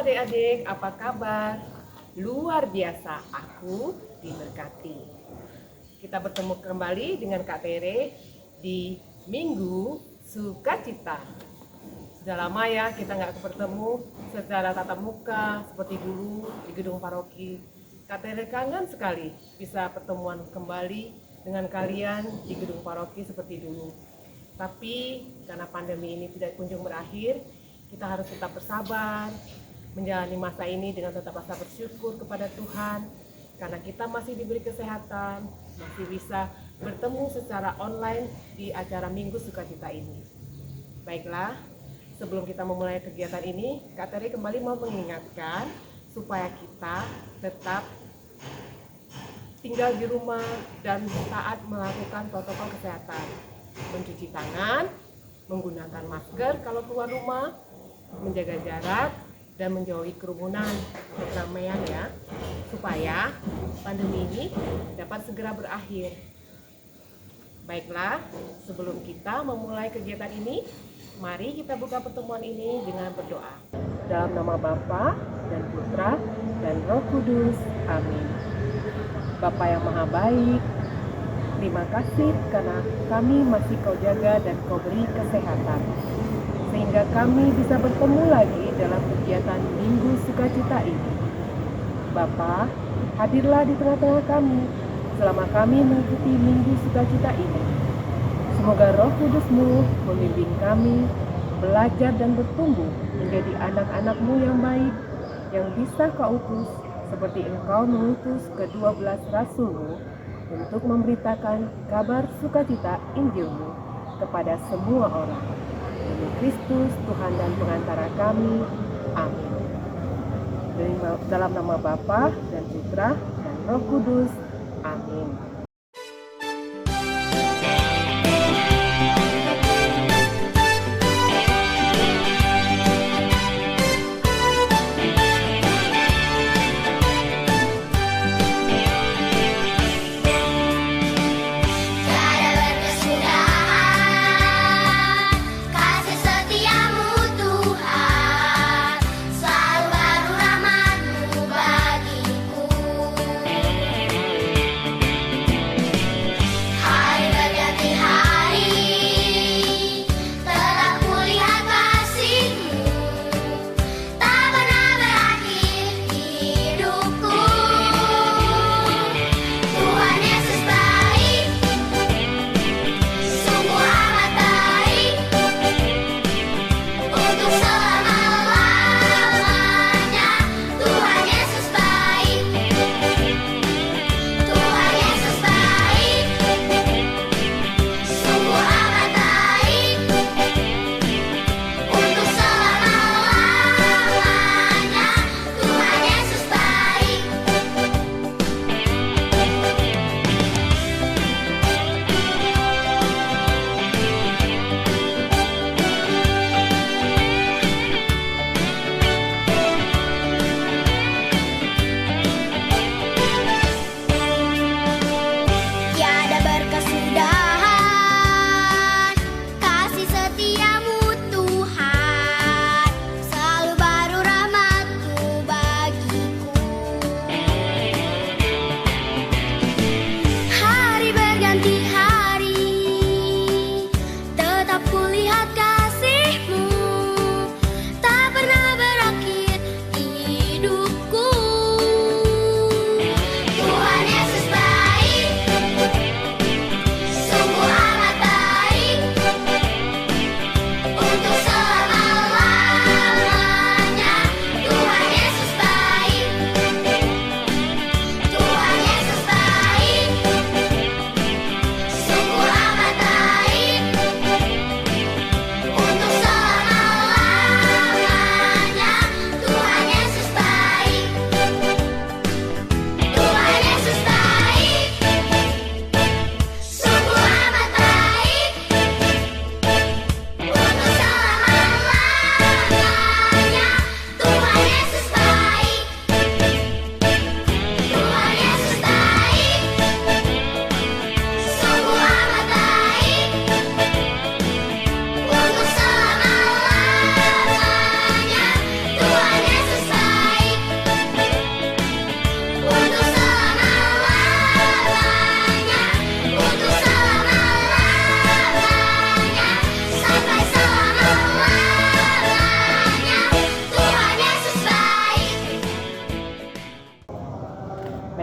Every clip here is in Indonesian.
adik-adik, apa kabar? Luar biasa, aku diberkati. Kita bertemu kembali dengan Kak Tere di Minggu Sukacita. Sudah lama ya kita nggak bertemu secara tatap muka seperti dulu di gedung paroki. Kak Tere kangen sekali bisa pertemuan kembali dengan kalian di gedung paroki seperti dulu. Tapi karena pandemi ini tidak kunjung berakhir, kita harus tetap bersabar, menjalani masa ini dengan tetap rasa bersyukur kepada Tuhan karena kita masih diberi kesehatan, masih bisa bertemu secara online di acara Minggu Sukacita ini. Baiklah, sebelum kita memulai kegiatan ini, Kak Teri kembali mau mengingatkan supaya kita tetap tinggal di rumah dan taat melakukan protokol kesehatan, mencuci tangan, menggunakan masker kalau keluar rumah, menjaga jarak, dan menjauhi kerumunan atau keramaian ya, supaya pandemi ini dapat segera berakhir. Baiklah, sebelum kita memulai kegiatan ini, mari kita buka pertemuan ini dengan berdoa. Dalam nama Bapa dan Putra dan Roh Kudus, amin. Bapa yang maha baik, terima kasih karena kami masih Kau jaga dan Kau beri kesehatan, sehingga kami bisa bertemu lagi dalam kegiatan Minggu Sukacita ini. Bapa, hadirlah di tengah-tengah kami selama kami mengikuti Minggu Sukacita ini. Semoga Roh Kudus-Mu membimbing kami belajar dan bertumbuh menjadi anak-anak-Mu yang baik, yang bisa Kau utus seperti Engkau mengutus ke-12 Rasul-Mu untuk memberitakan kabar sukacita Injil-Mu kepada semua orang. Demi Kristus, Tuhan dan pengantara kami. Amin. Dalam nama Bapa dan Putra dan Roh Kudus. Amin.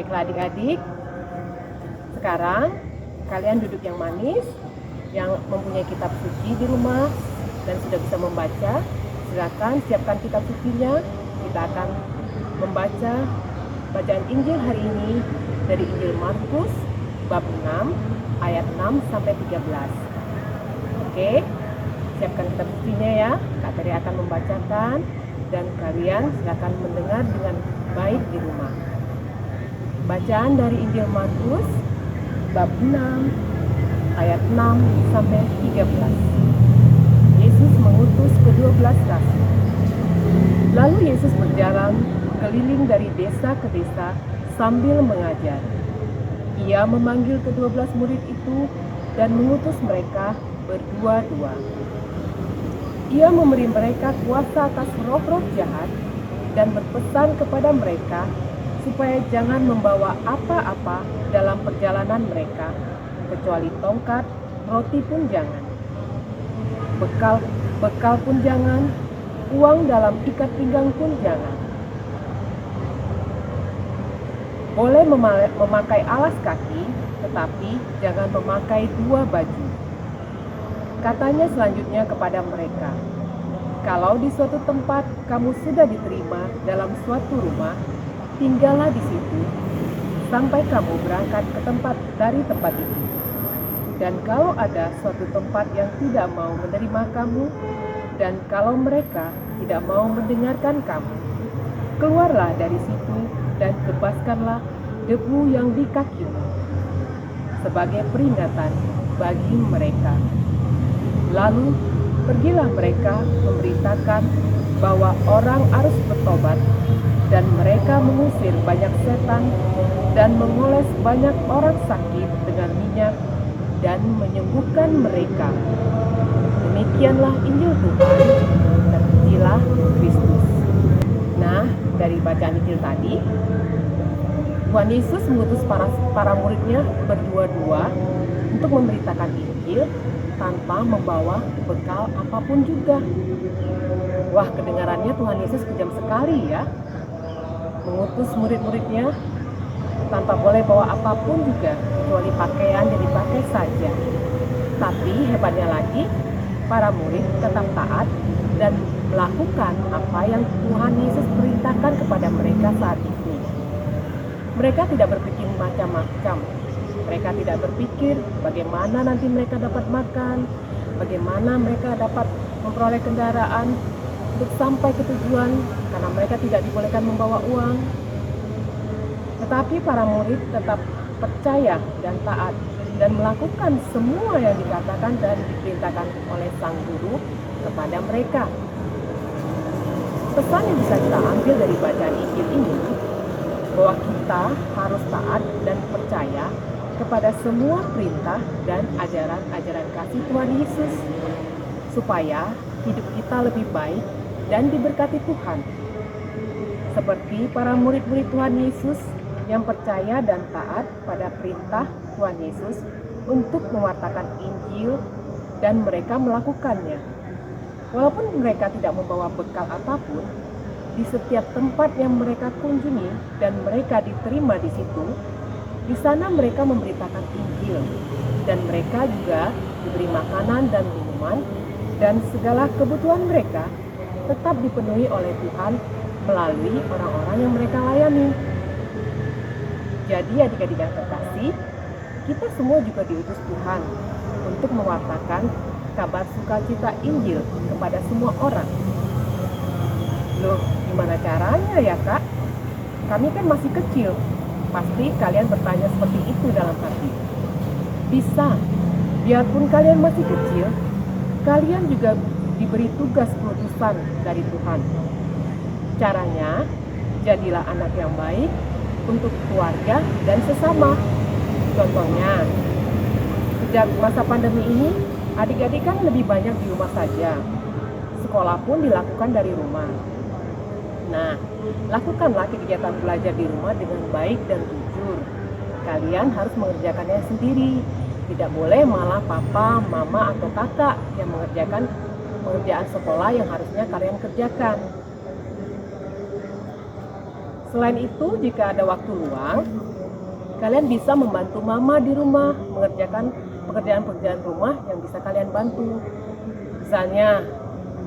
Baiklah adik-adik, sekarang kalian duduk yang manis, yang mempunyai kitab suci di rumah dan sudah bisa membaca. Silakan siapkan kitab sucinya. Kita akan membaca bacaan Injil hari ini dari Injil Markus bab 6 ayat 6 sampai 13. Oke, siapkan kitab sucinya ya. Kak Teri akan membacakan dan kalian silakan mendengar dengan baik di rumah. Bacaan dari Injil Markus bab 6 ayat 6 sampai 13. Yesus mengutus ke-12 rasul. Lalu Yesus berjalan keliling dari desa ke desa sambil mengajar. Ia memanggil ke-12 murid itu dan mengutus mereka berdua-dua. Ia memberi mereka kuasa atas roh-roh jahat dan berpesan kepada mereka supaya jangan membawa apa-apa dalam perjalanan mereka, kecuali tongkat, roti pun jangan. Bekal pun jangan, uang dalam ikat pinggang pun jangan. Boleh memakai alas kaki, tetapi jangan memakai 2 baju. Katanya selanjutnya kepada mereka, kalau di suatu tempat kamu sudah diterima dalam suatu rumah, tinggallah di situ sampai kamu berangkat ke tempat dari tempat itu. Dan kalau ada suatu tempat yang tidak mau menerima kamu, dan kalau mereka tidak mau mendengarkan kamu, keluarlah dari situ dan kebaskanlah debu yang di kakimu sebagai peringatan bagi mereka. Lalu pergilah mereka memberitakan bahwa orang harus bertobat, dan mereka mengusir banyak setan dan mengoles banyak orang sakit dengan minyak dan menyembuhkan mereka. Demikianlah Injil Tuhan. Terpujilah Kristus. Nah, dari bacaan Injil tadi, Tuhan Yesus mengutus para muridnya berdua-dua untuk memberitakan Injil tanpa membawa bekal apapun juga. Wah, kedengarannya Tuhan Yesus kejam sekali ya. Mengutus murid-muridnya tanpa boleh bawa apapun juga, kecuali pakaian yang dipakai saja. Tapi hebatnya lagi, para murid tetap taat dan melakukan apa yang Tuhan Yesus perintahkan kepada mereka saat itu. Mereka tidak berpikir macam-macam. Mereka tidak berpikir bagaimana nanti mereka dapat makan, bagaimana mereka dapat memperoleh kendaraan untuk sampai ke tujuan, karena mereka tidak dibolehkan membawa uang. Tetapi para murid tetap percaya dan taat dan melakukan semua yang dikatakan dan diperintahkan oleh sang guru kepada mereka. Pesan yang bisa kita ambil dari bacaan Injil ini, bahwa kita harus taat dan percaya kepada semua perintah dan ajaran-ajaran kasih Tuhan Yesus, supaya hidup kita lebih baik dan diberkati Tuhan. Seperti para murid-murid Tuhan Yesus yang percaya dan taat pada perintah Tuhan Yesus untuk mewartakan Injil, dan mereka melakukannya. Walaupun mereka tidak membawa bekal apapun, di setiap tempat yang mereka kunjungi dan mereka diterima di situ, di sana mereka memberitakan Injil, dan mereka juga diberi makanan dan minuman, dan segala kebutuhan mereka tetap dipenuhi oleh Tuhan melalui orang-orang yang mereka layani. Jadi adik-adik yang terkasih, kita semua juga diutus Tuhan untuk mewartakan kabar sukacita Injil kepada semua orang. Loh, gimana caranya ya Kak? Kami kan masih kecil. Pasti kalian bertanya seperti itu dalam hati. Bisa, biarpun kalian masih kecil, kalian juga diberi tugas perutusan dari Tuhan. Caranya, jadilah anak yang baik untuk keluarga dan sesama. Contohnya, sejak masa pandemi ini, adik-adik kan lebih banyak di rumah saja. Sekolah pun dilakukan dari rumah. Nah, lakukanlah kegiatan belajar di rumah dengan baik dan jujur. Kalian harus mengerjakannya sendiri. Tidak boleh malah papa, mama, atau kakak yang mengerjakan pekerjaan sekolah yang harusnya kalian kerjakan. Selain itu, jika ada waktu luang, kalian bisa membantu mama di rumah mengerjakan pekerjaan-pekerjaan rumah yang bisa kalian bantu. Misalnya,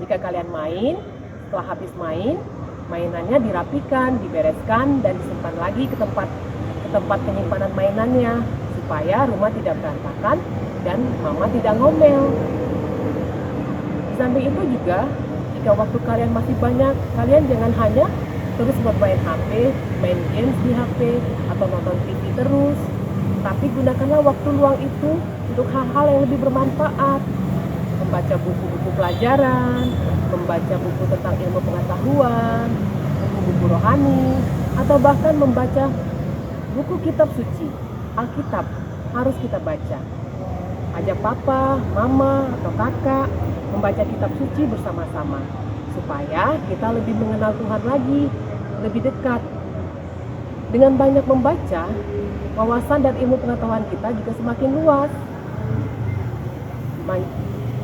jika kalian main, setelah habis main, mainannya dirapikan, dibereskan, dan disimpan lagi ke tempat penyimpanan mainannya, supaya rumah tidak berantakan dan mama tidak ngomel. Di samping itu juga, jika waktu kalian masih banyak, kalian jangan hanya terus bermain HP, main games di HP, atau nonton TV terus. Tapi gunakanlah waktu luang itu untuk hal-hal yang lebih bermanfaat. Membaca buku-buku pelajaran, membaca buku tentang ilmu pengetahuan, buku-buku rohani, atau bahkan membaca buku kitab suci, Alkitab, harus kita baca. Ajak papa, mama, atau kakak membaca kitab suci bersama-sama, supaya kita lebih mengenal Tuhan lagi, lebih dekat. Dengan banyak membaca, wawasan dan ilmu pengetahuan kita juga semakin luas.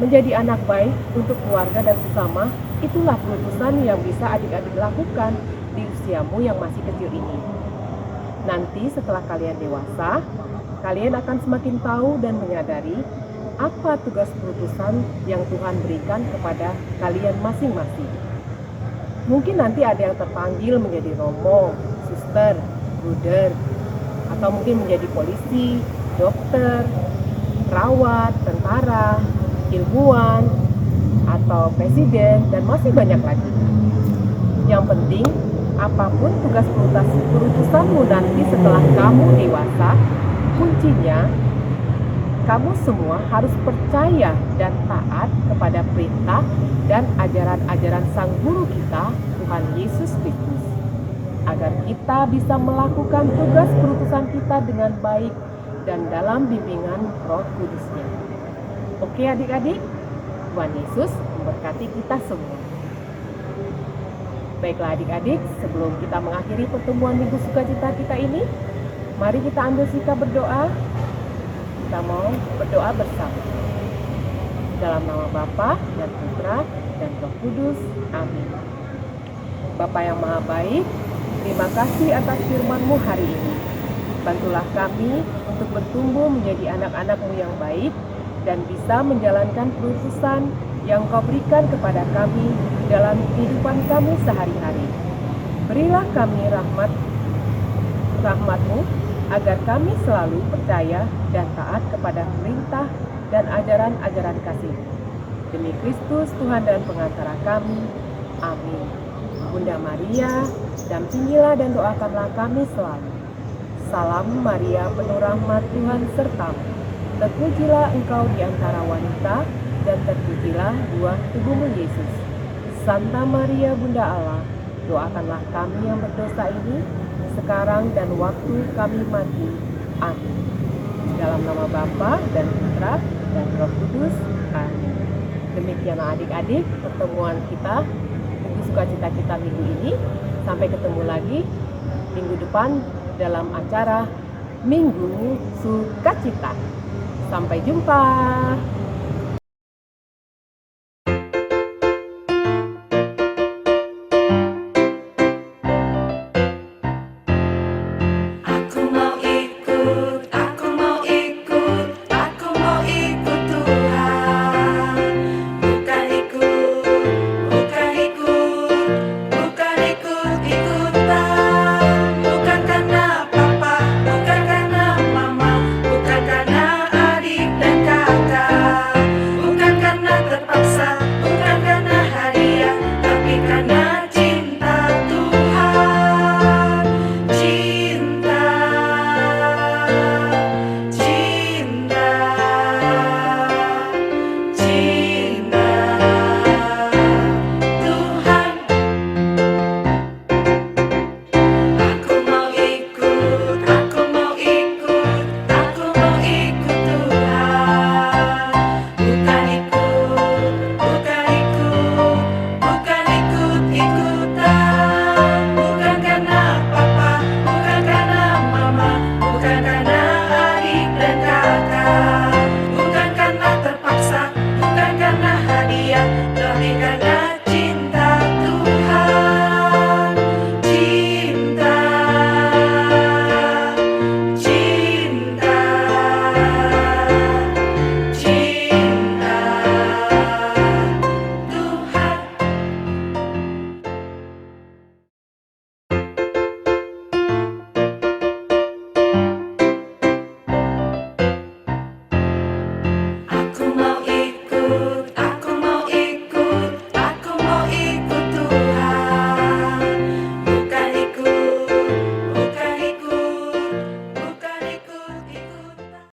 Menjadi anak baik untuk keluarga dan sesama, itulah perutusan yang bisa adik-adik lakukan di usiamu yang masih kecil ini. Nanti setelah kalian dewasa, kalian akan semakin tahu dan menyadari apa tugas perutusan yang Tuhan berikan kepada kalian masing-masing. Mungkin nanti ada yang terpanggil menjadi romo, suster, bruder, atau mungkin menjadi polisi, dokter, perawat, tentara, ilmuwan, atau presiden, dan masih banyak lagi. Yang penting, apapun tugas perutusanmu nanti setelah kamu dewasa, kuncinya kamu semua harus percaya dan taat kepada perintah dan ajaran-ajaran Sang Guru kita, Tuhan Yesus Kristus, agar kita bisa melakukan tugas perutusan kita dengan baik dan dalam bimbingan Roh Kudus-Nya. Oke adik-adik, Tuhan Yesus memberkati kita semua. Baiklah adik-adik, sebelum kita mengakhiri pertemuan Minggu Sukacita kita ini, mari kita ambil sikap berdoa. Kita mau berdoa bersama. Dalam nama Bapa dan Putra dan Roh Kudus. Amin. Bapa yang Maha Baik, terima kasih atas firman-Mu hari ini. Bantulah kami untuk bertumbuh menjadi anak-anak-Mu yang baik dan bisa menjalankan perutusan yang Kau berikan kepada kami dalam kehidupan kami sehari-hari. Berilah kami rahmat-Mu agar kami selalu percaya dan taat kepada perintah dan ajaran-ajaran kasih. Demi Kristus Tuhan dan pengantara kami. Amin. Bunda Maria, dampingilah dan doakanlah kami selalu. Salam Maria, penuh rahmat, Tuhan sertamu. Terpujilah engkau di antara wanita, dan terpujilah buah tubuhmu Yesus. Santa Maria Bunda Allah, doakanlah kami yang berdosa ini, sekarang dan waktu kami mati. Amin. Dalam nama Bapa dan Putra dan Roh Kudus. Amin. Demikianlah adik-adik pertemuan kita, Minggu Sukacita kita minggu ini. Sampai ketemu lagi minggu depan dalam acara Minggu Sukacita. Sampai jumpa.